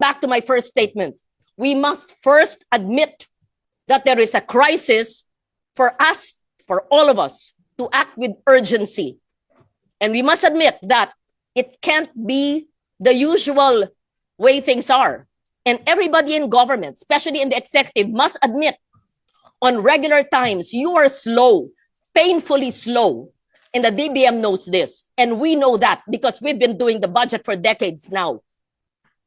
back to my first statement. We must first admit that there is a crisis for us, for all of us, to act with urgency. And we must admit that it can't be the usual way things are. And everybody in government, especially in the executive, must admit on regular times, you are slow, painfully slow. And the DBM knows this. And we know that because we've been doing the budget for decades now.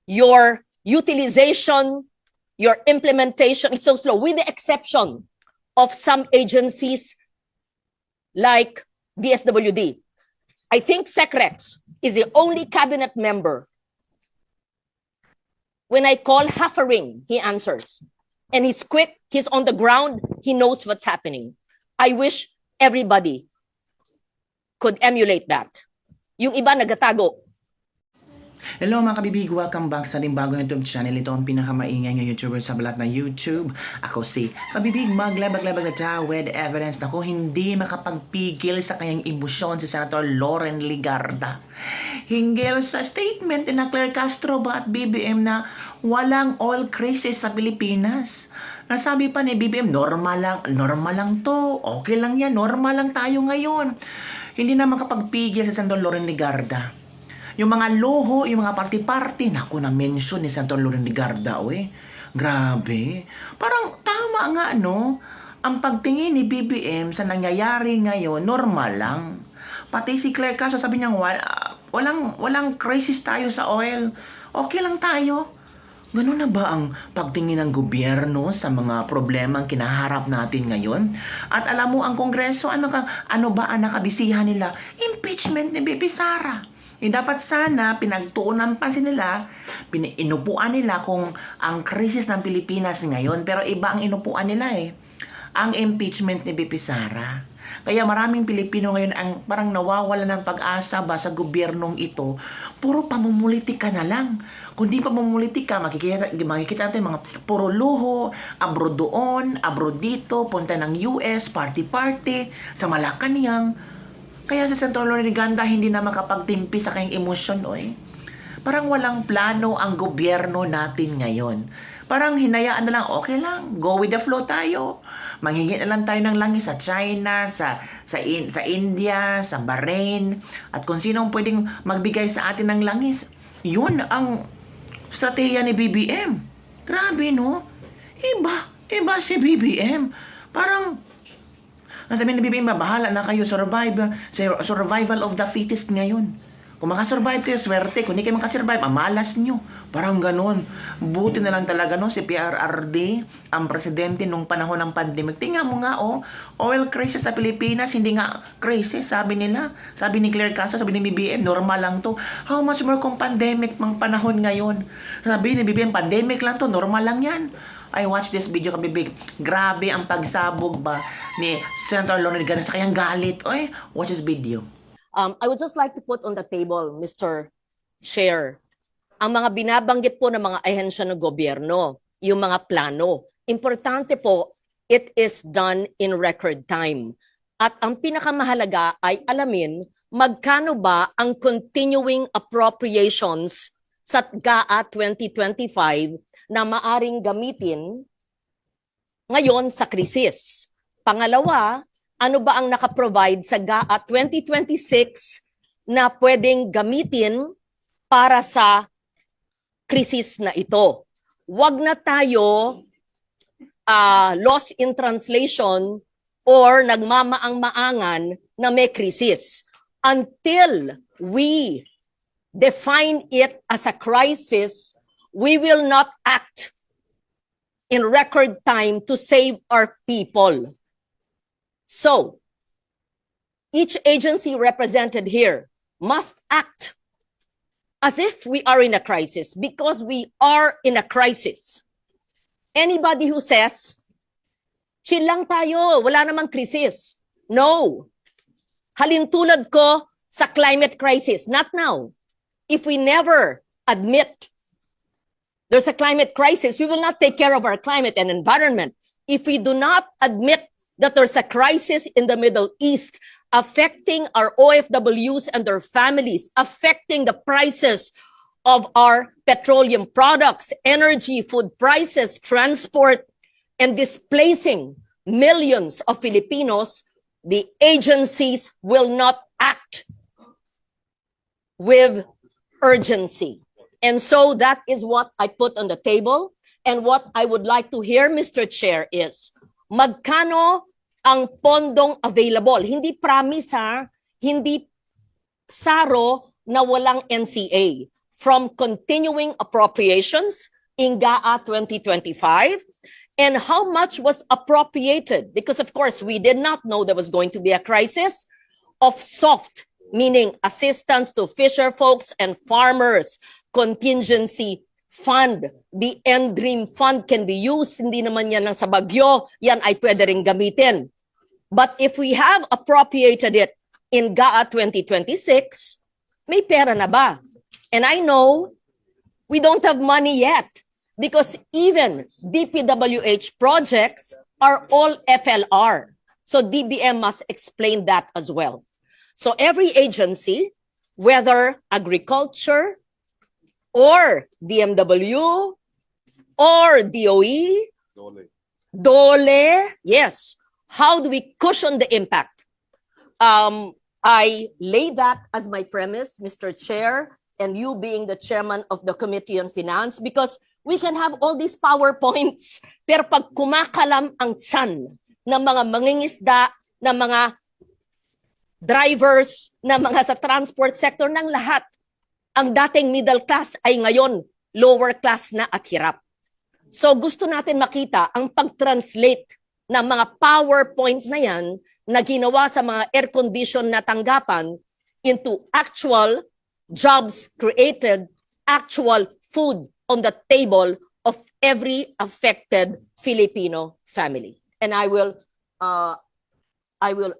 Your utilization, your implementation is so slow, with the exception of some agencies like DSWD. I think SecRex is the only cabinet member. When I call half a ring, he answers. And he's quick, he's on the ground, he knows what's happening. I wish everybody could emulate that. Yung iba nagatago. Hello mga kabibig, welcome back sa bagong YouTube channel. Ito ang pinakamaingay ng YouTuber sa balat ng YouTube. Ako si Kabibig, maglabag-labag na ta with evidence na ko hindi makapagpigil sa kanyang emosyon si Senator Loren Legarda. Hinggil sa statement na Claire Castro ba at BBM na walang oil crisis sa Pilipinas. Nasabi pa ni BBM, normal lang to, okay lang yan, normal lang tayo ngayon. Hindi na makapagpigil sa Senator Loren Legarda. Yung mga loho, yung mga party-party, naku, na-mention ni Senator Loren Legarda, grabe. Parang tama nga, no? Ang pagtingin ni BBM sa nangyayari ngayon, normal lang. Pati si Claire Castro, sabi niya, walang crisis tayo sa oil. Okay lang tayo. Ganun na ba ang pagtingin ng gobyerno sa mga problemang kinaharap natin ngayon? At alam mo, ang Kongreso, ano ba ang nakabisihan nila? Impeachment ni Bibi Sara. Dapat sana pinagtuon ng pansin nila, inupuan nila kung ang krisis ng Pilipinas ngayon, pero iba ang inupuan nila ang impeachment ni Bibi Sara. Kaya maraming Pilipino ngayon ang parang nawawala ng pag-asa ba sa gobyernong ito. Puro pamumulitika na lang. Kung di pamumulitika, makikita natin mga puro luho, abroad doon, abroad dito, punta ng US, party-party, sa Malacanang. Kaya si Senator Loren Legarda hindi na makapagtimpi sa kanyang emosyon, Parang walang plano ang gobyerno natin ngayon. Parang hinayaan na lang, okay lang, go with the flow tayo. Manghingi na lang tayo ng langis sa China, sa India, sa Bahrain, at kung sino ang pwedeng magbigay sa atin ng langis. Yun ang strategiya ni BBM. Grabe, no? Iba si BBM. Parang sabi ni BBM, bahala na kayo, survival of the fittest ngayon. Kung makasurvive kayo, swerte. Kung hindi kayo makasurvive, amalas nyo. Parang ganon. Buti na lang talaga, no, si PRRD, ang presidente nung panahon ng pandemic. Tingnan mo nga, oil crisis sa Pilipinas, hindi nga crisis, sabi nila. Sabi ni Claire Castro, sabi ni BBM, normal lang to. How much more kung pandemic mang panahon ngayon? Sabi ni BBM, pandemic lang to, normal lang yan. I watch this video, kabibig. Grabe ang pagsabog ba ni Senator Loren Legarda sa kanyang galit. Watch this video. I would just like to put on the table, Mr. Chair, ang mga binabanggit po ng mga ahensya ng gobyerno, yung mga plano. Importante po, it is done in record time. At ang pinakamahalaga ay alamin magkano ba ang continuing appropriations sa GAA 2025 na maaring gamitin ngayon sa krisis. Pangalawa, ano ba ang nakaprovide sa GAA 2026 na pwedeng gamitin para sa krisis na ito? Huwag na tayo lost in translation or nagmamaang-maangan na may krisis. Until we define it as a crisis, we will not act in record time to save our people. So, each agency represented here must act as if we are in a crisis, because we are in a crisis. Anybody who says, chill lang tayo, wala namang krisis. No. Halintulad ko sa climate crisis. Not now. If we never admit there's a climate crisis, we will not take care of our climate and environment. If we do not admit that there's a crisis in the Middle East affecting our OFWs and their families, affecting the prices of our petroleum products, energy, food prices, transport, and displacing millions of Filipinos, the agencies will not act with urgency. And so that is what I put on the table. And what I would like to hear, Mr. Chair, is magkano ang pondong available? Hindi promise ha, hindi saro na walang NCA. From continuing appropriations in GAA 2025, and how much was appropriated? Because of course, we did not know there was going to be a crisis of soft, meaning assistance to fisher folks and farmers, contingency fund. The Dream Fund can be used, hindi naman yan lang sa bagyo, yan ay pwede rin gamitin. But if we have appropriated it in GAA 2026, may pera na ba? And I know we don't have money yet because even DPWH projects are all FLR. So DBM must explain that as well. So every agency, whether agriculture or DMW or DOE, DOLE, yes. How do we cushion the impact? I lay that as my premise, Mr. Chair, and you being the chairman of the Committee on Finance, because we can have all these PowerPoints, pero pag kumakalam ang tiyan ng mga mangingisda, ng mga drivers, ng mga sa transport sector, ng lahat, ang dating middle class ay ngayon lower class na at hirap. So gusto natin makita ang pag-translate ng mga PowerPoint na yan na ginawa sa mga air-conditioned na tanggapan into actual jobs created, actual food on the table of every affected Filipino family. And I will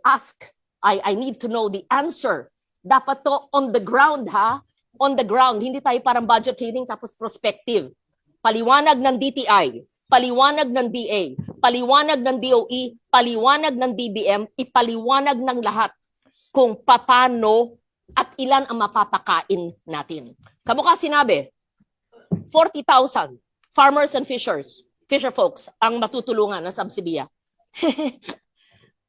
ask, I need to know the answer. Dapat to on the ground ha, on the ground. Hindi tayo parang budget hearing tapos prospective. Paliwanag ng DTI, paliwanag ng DA, paliwanag ng DOE, paliwanag ng DBM, ipaliwanag ng lahat kung paano at ilan ang mapapakain natin. Kamukha sinabi, 40,000 farmers and fisher folks ang matutulungan ng subsidiya.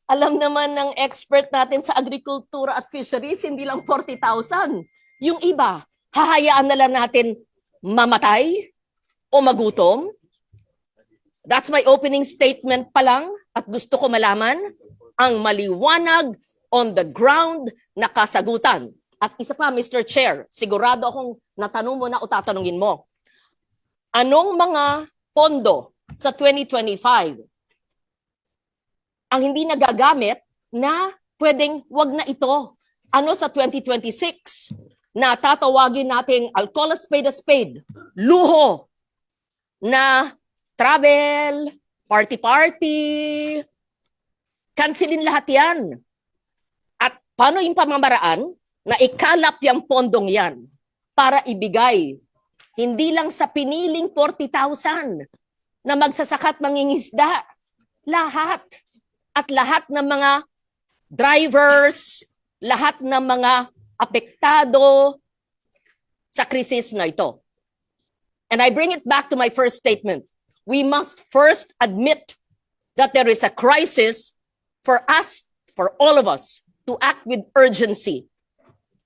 Alam naman ng expert natin sa agrikultura at fisheries, hindi lang 40,000. Yung iba, hahayaan na lang natin mamatay o magutom. That's my opening statement pa lang at gusto ko malaman ang maliwanag on the ground na kasagutan. At isa pa, Mr. Chair, sigurado akong natanong mo na o tatanungin mo. Anong mga pondo sa 2025 ang hindi nagagamit na pwedeng wag na ito? Ano sa 2026 na tatawagin nating, I'll call a spade, luho na travel, party-party, cancelin lahat yan. At paano yung pamamaraan na ikalap yung pondong yan para ibigay hindi lang sa piniling 40,000 na magsasakat mangingisda, lahat. At lahat ng mga drivers, lahat ng mga apektado sa krisis na ito. And I bring it back to my first statement. We must first admit that there is a crisis for us, for all of us, to act with urgency.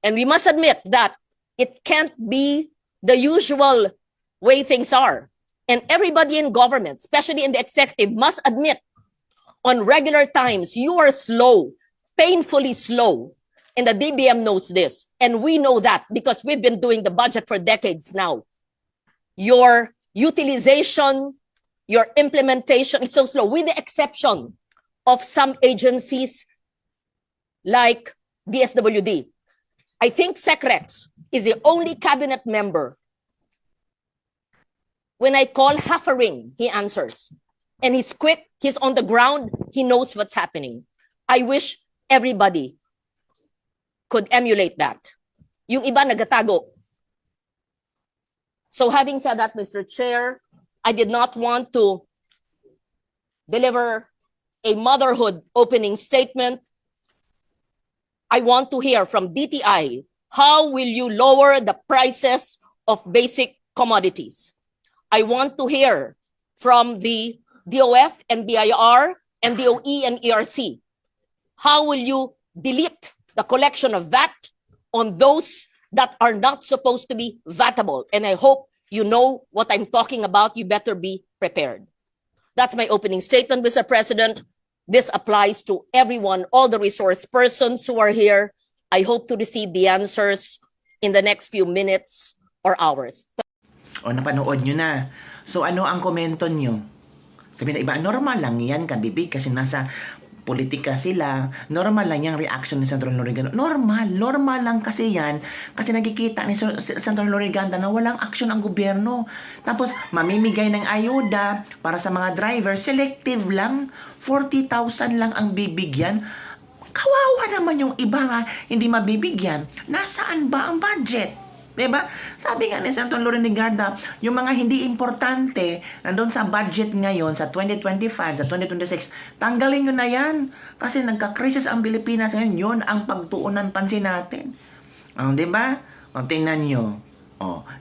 And we must admit that it can't be the usual way things are. And everybody in government, especially in the executive, must admit on regular times, you are slow, painfully slow. And the DBM knows this. And we know that because we've been doing the budget for decades now. Your utilization, your implementation is so slow, with the exception of some agencies like DSWD. I think SecRex is the only cabinet member. When I call half a ring, he answers. And he's quick, he's on the ground, he knows what's happening. I wish everybody could emulate that. Yung iba nagatago. So having said that, Mr. Chair, I did not want to deliver a motherhood opening statement. I want to hear from DTI, how will you lower the prices of basic commodities. I want to hear from the DOF and BIR and DOE and ERC. How will you delete the collection of VAT on those that are not supposed to be VATable? And I hope you know what I'm talking about. You better be prepared. That's my opening statement, Mr. President. This applies to everyone, all the resource persons who are here. I hope to receive the answers in the next few minutes or hours. O, napanood nyo na. So, ano ang komento nyo? Sabi na iba, normal lang yan, kabibig, kasi nasa politika sila. Normal lang yung reaction ni Senator Loriganda. Normal lang kasi yan. Kasi nakikita ni Senator Loriganda na walang action ang gobyerno. Tapos, mamimigay ng ayuda para sa mga driver. Selective lang. 40,000 lang ang bibigyan. Kawawa naman yung iba nga hindi mabibigyan. Nasaan ba ang budget? Diba? Sabi nga ni Senator Loriganda, yung mga hindi importante nandun sa budget ngayon sa 2025, sa 2026, tanggalin nyo na yan. Kasi nagka-crisis ang Pilipinas ngayon. Yun ang pagtuunan pansin natin. Diba? Tingnan nyo.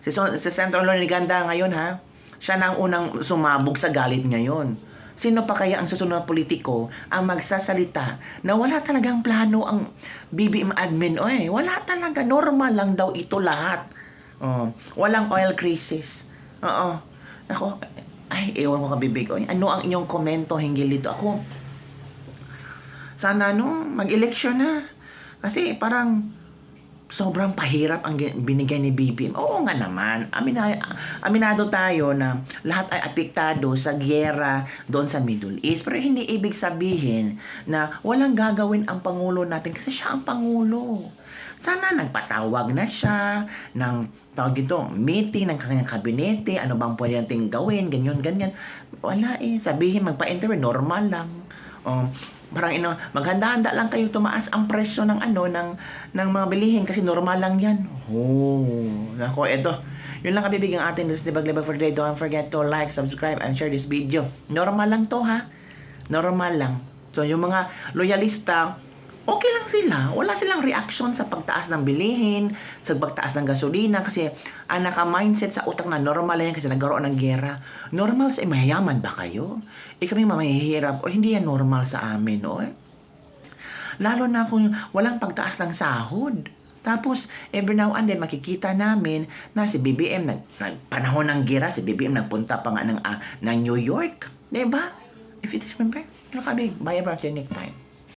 Si Senator Loriganda ngayon ha, siya na ang unang sumabog sa galit ngayon. Sino pa kaya ang susunod na politiko ang magsasalita na wala talagang plano ang BBM admin? Wala talaga. Normal lang daw ito lahat. Walang oil crisis. Ako, ewan ko kabibig. Ano ang inyong komento hinggil dito? Ako, sana mag-eleksyon na. Kasi parang sobrang pahirap ang binigay ni BBM. Oo nga naman, aminado tayo na lahat ay apektado sa gyera doon sa Middle East. Pero hindi ibig sabihin na walang gagawin ang Pangulo natin kasi siya ang Pangulo. Sana nagpatawag na siya ng meeting ng kanyang kabinete, ano bang pwede natin gawin, ganyan. Wala sabihin magpa-interview, normal lang. Parang maghanda-handa lang kayo tumaas ang presyo ng ng mga bilihin kasi normal lang yan. Nako, eto. Yun lang kabibig ang ating Libag-Libag for today. Don't forget to like, subscribe, and share this video. Normal lang to ha. Normal lang. So yung mga loyalista, okay lang sila. Wala silang reaction sa pagtaas ng bilihin, sa pagtaas ng gasolina kasi ang naka-mindset sa utak na normal yan kasi nagkaroon ng gera. Normal sa mayayaman ba kayo? Kami mamahihirap o hindi yan normal sa amin, Lalo na kung walang pagtaas ng sahod. Tapos, every now and then, makikita namin na si BBM, panahon ng gira, si BBM nagpunta pa nga ng New York. Diba? If it is remember, bye-bye, next time.